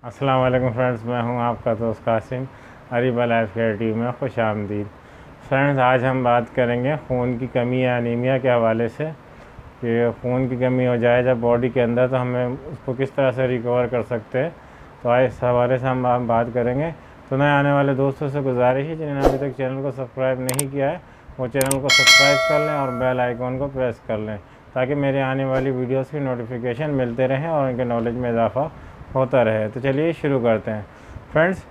अस्सलाम वालेकुम फ्रेंड्स, मैं हूं आपका दोस्त Qasim. Areeba life care team में खुश आमदीद। फ्रेंड्स, आज हम बात करेंगे खून की कमी या अनीमिया के हवाले से कि खून की कमी हो जाए जब बॉडी के अंदर, तो हमें उसको किस तरह से रिकवर कर सकते हैं। तो आज इस हवाले से हम बात करेंगे। तो नए आने वाले दोस्तों से गुजारिश है जिन्होंने अभी तक चैनल को सब्सक्राइब नहीं किया है वो चैनल को सब्सक्राइब कर लें और बेल आइकॉन को प्रेस कर लें ताकि मेरे आने वाली वीडियोस की नोटिफिकेशन मिलते रहें और उनके नॉलेज में इजाफा होता रहे। तो चलिए शुरू करते हैं। फ्रेंड्स,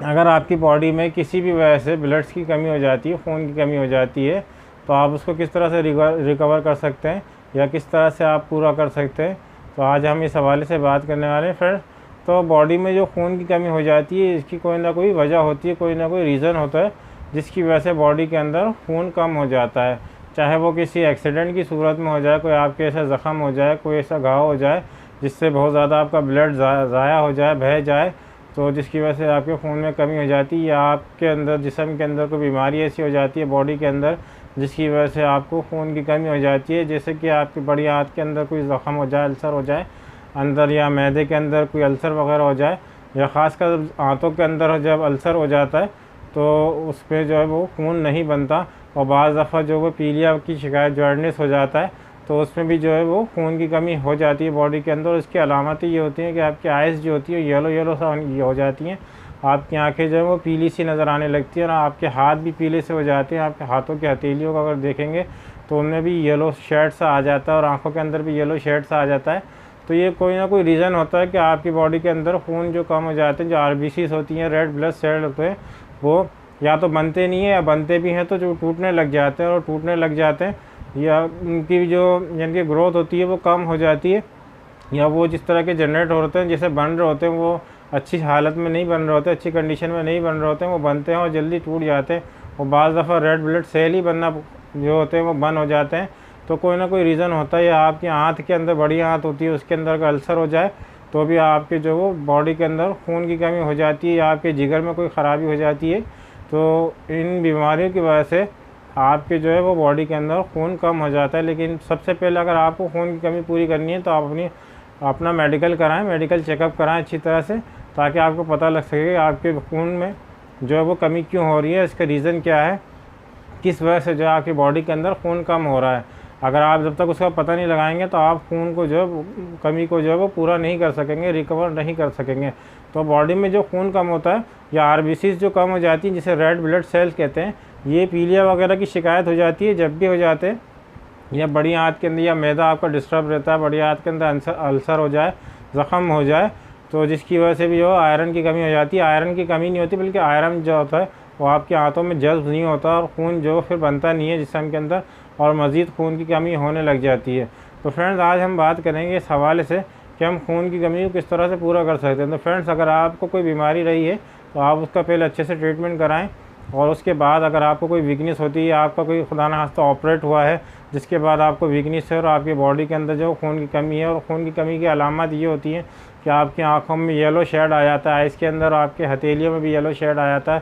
अगर आपकी बॉडी में किसी भी वजह से ब्लड्स की कमी हो जाती है, खून की कमी हो जाती है, तो आप उसको किस तरह से रिकवर कर सकते हैं या किस तरह से आप पूरा कर सकते हैं, तो आज हम इस हवाले से बात करने वाले हैं। फ्रेंड्स, तो बॉडी में जो खून की कमी हो जाती है इसकी कोई ना कोई वजह होती है, कोई ना कोई रीज़न होता है जिसकी वजह से बॉडी के अंदर खून कम हो जाता है। चाहे वो किसी एक्सीडेंट की सूरत में हो जाए, कोई आपके ऐसा ज़ख़म हो जाए, कोई ऐसा घाव हो जाए जिससे बहुत ज़्यादा आपका ब्लड ज़ाया हो जाए, बह जाए, तो जिसकी वजह से आपके खून में कमी हो जाती है, या आपके अंदर जिस्म के अंदर कोई बीमारी ऐसी हो जाती है बॉडी के अंदर जिसकी वजह से आपको खून की कमी हो जाती है। जैसे कि आपकी बड़ी आंत के अंदर कोई ज़ख़म हो जाए, अल्सर हो जाए अंदर, या मैदे के अंदर कोई अल्सर वगैरह हो जाए, या ख़ासकर आंतों के अंदर जब अल्सर हो जाता है तो उस पर जो है वो खून नहीं बनता, और बाज़ दफ़ा जो वो पीलिया की शिकायत, जॉन्डिस हो जाता है, तो उसमें भी जो है वो खून की कमी हो जाती है बॉडी के अंदर। इसकी अलामतें ये होती हैं कि आपकी आइज़ जो होती है येलो सा ये हो जाती हैं, आपकी आंखें जो है वो पीली सी नज़र आने लगती है, और आपके हाथ भी पीले से हो जाते हैं। आपके हाथों की हथेलियों को अगर देखेंगे तो उनमें भी येलो शेड सा आ जाता है, और आँखों के अंदर भी येलो शेड सा आ जाता है। तो ये कोई ना कोई रीज़न होता है कि आपकी बॉडी के अंदर खून जो कम हो जाते हैं, जो RBCs होती हैं, रेड ब्लड सेल होते हैं, वो या तो बनते नहीं हैं, या बनते भी हैं तो जो टूटने लग जाते हैं, और टूटने लग जाते हैं या उनकी जो यानी कि ग्रोथ होती है वो कम हो जाती है, या वो जिस तरह के जनरेट होते हैं, जैसे बन रहे होते हैं, वो अच्छी हालत में नहीं बन रहे होते, अच्छी कंडीशन में नहीं बन रहे होते हैं, वो बनते हैं और जल्दी टूट जाते हैं, और बाज़ दफ़ा रेड ब्लड सेल ही बनना जो होते हैं वो बंद हो जाते हैं। तो कोई ना कोई रीज़न होता है, या आपकी आंत के अंदर, बड़ी आंत होती है, उसके अंदर का अल्सर हो जाए तो भी आपके जो वो बॉडी के अंदर खून की कमी हो जाती है, या आपके जिगर में कोई ख़राबी हो जाती है। तो इन बीमारियों की वजह से आपके जो है वो बॉडी के अंदर खून कम हो जाता है। लेकिन सबसे पहले अगर आपको खून की कमी पूरी करनी है तो आप अपना मेडिकल कराएं, मेडिकल चेकअप कराएं अच्छी तरह से, ताकि आपको पता लग सके कि आपके खून में जो है वो कमी क्यों हो रही है, इसका रीज़न क्या है, किस वजह से जो है आपकी बॉडी के अंदर खून कम हो रहा है। अगर आप जब तक उसका पता नहीं लगाएंगे तो आप खून को जो है कमी को जो है वो पूरा नहीं कर सकेंगे, रिकवर नहीं कर सकेंगे। तो बॉडी में जो खून कम होता है, या RBCs जो कम हो जाती है, जिसे रेड ब्लड सेल्स कहते हैं, ये पीलिया वगैरह की शिकायत हो जाती है जब भी हो जाते हैं, या बड़ी आंत के अंदर या मैदा आपका डिस्टर्ब रहता है, बड़ी आंत के अंदर अल्सर हो जाए, ज़ख़म हो जाए, तो जिसकी वजह से भी जो आयरन की कमी हो जाती है। आयरन की कमी नहीं होती, बल्कि आयरन जो होता है वो आपकी आंतों में जज्ब नहीं होता, और खून जो फिर बनता नहीं है जिस्म के अंदर, और मज़ीद खून की कमी होने लग जाती है। तो फ्रेंड्स, आज हम बात करेंगे इस हवाले से कि हम खून की कमी को किस तरह से पूरा कर सकते हैं। तो फ्रेंड्स, अगर आपको कोई बीमारी रही है तो आप उसका पहले अच्छे से ट्रीटमेंट कराएं, और उसके बाद अगर आपको कोई वीकनेस होती है, आपका कोई खुदा न खास्ता ऑपरेट हुआ है जिसके बाद आपको वीकनेस है और आपकी बॉडी के अंदर जो खून की कमी है, और खून की कमी की अलामत ये होती है कि आपकी आँखों में येलो शेड आ जाता है, आइज़ के अंदर, आपके हथेलियों में भी येलो शेड आ जाता है,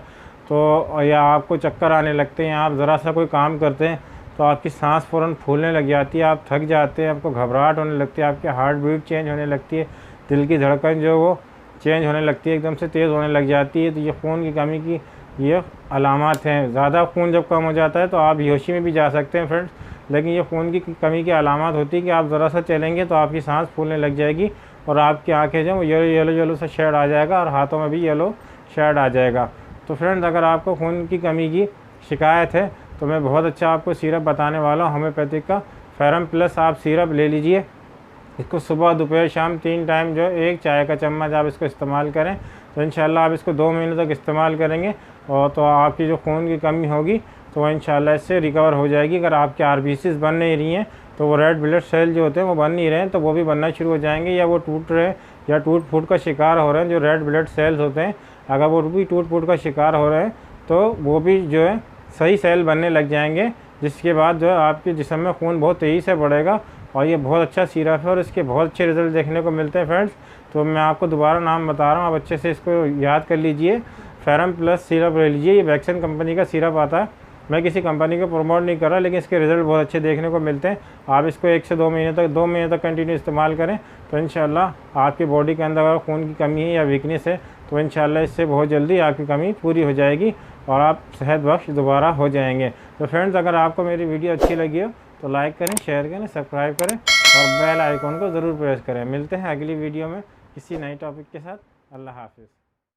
तो या आपको चक्कर आने लगते हैं, आप ज़रा सा कोई काम करते हैं तो आपकी सांस फ़ौरन फूलने लग जाती है, आप थक जाते हैं, आपको घबराहट होने लगती है, आपकी हार्ट बीट चेंज होने लगती है, दिल की धड़कन जो वो चेंज होने लगती है, एकदम से तेज़ होने लग जाती है। तो ये खून की कमी की ये अलामत हैं। ज़्यादा खून जब कम हो जाता है तो आप बेहोशी में भी जा सकते हैं फ्रेंड्स, लेकिन ये खून की कमी की अलामत होती है कि आप ज़रा सा चलेंगे तो आपकी सांस फूलने लग जाएगी, और आपकी आँखें जो येलो सा शेड आ जाएगा, और हाथों में भी येलो शेड आ जाएगा। तो फ्रेंड्स, अगर आपको खून की कमी की शिकायत है तो मैं बहुत अच्छा आपको सिरप बताने वाला हूँ, होम्योपैथिक का फेरम प्लस। आप सिरप ले लीजिए, इसको सुबह दोपहर शाम 3 टाइम जो 1 चाय का चम्मच आप इसको इस्तेमाल करें, तो इंशाल्लाह आप इसको 2 महीने तक इस्तेमाल करेंगे, और तो आपकी जो खून की कमी होगी तो वह इंशाल्लाह इससे रिकवर हो जाएगी। अगर आपके RBCs बन नहीं रही हैं तो वो रेड ब्लड सेल जो होते हैं वो बन नहीं रहे हैं, तो वो भी बनना शुरू हो जाएंगे, या वो टूट रहे हैं, या टूट फूट का शिकार हो रहे हैं। जो रेड ब्लड सेल्स होते हैं, अगर वो भी टूट फूट का शिकार हो रहे हैं तो वो भी जो है सही सेल बनने लग जाएंगे, जिसके बाद जो है आपके जिस्म में खून बहुत तेज़ी से बढ़ेगा। और ये बहुत अच्छा सिरप है और इसके बहुत अच्छे रिज़ल्ट देखने को मिलते हैं फ्रेंड्स। तो मैं आपको दोबारा नाम बता रहा हूँ, आप अच्छे से इसको याद कर लीजिए। फेरम प्लस सिरप ले लीजिए, ये वैक्सन कंपनी का सिरप आता है, मैं किसी कंपनी को प्रमोट नहीं कर रहा, लेकिन इसके रिज़ल्ट बहुत अच्छे देखने को मिलते हैं। आप इसको 1 से 2 महीने तक कंटिन्यू इस्तेमाल करें तो इंशाल्लाह आपकी बॉडी के अंदर अगर खून की कमी है या वीकनेस है तो इंशाल्लाह इससे बहुत जल्दी आपकी कमी पूरी हो जाएगी और आप सेहत बख्श दोबारा हो जाएंगे। तो फ्रेंड्स, अगर आपको मेरी वीडियो अच्छी लगी हो तो लाइक करें, शेयर करें, सब्सक्राइब करें और बेल आइकॉन को ज़रूर प्रेस करें। मिलते हैं अगली वीडियो में किसी नए टॉपिक के साथ। अल्लाह हाफिज़।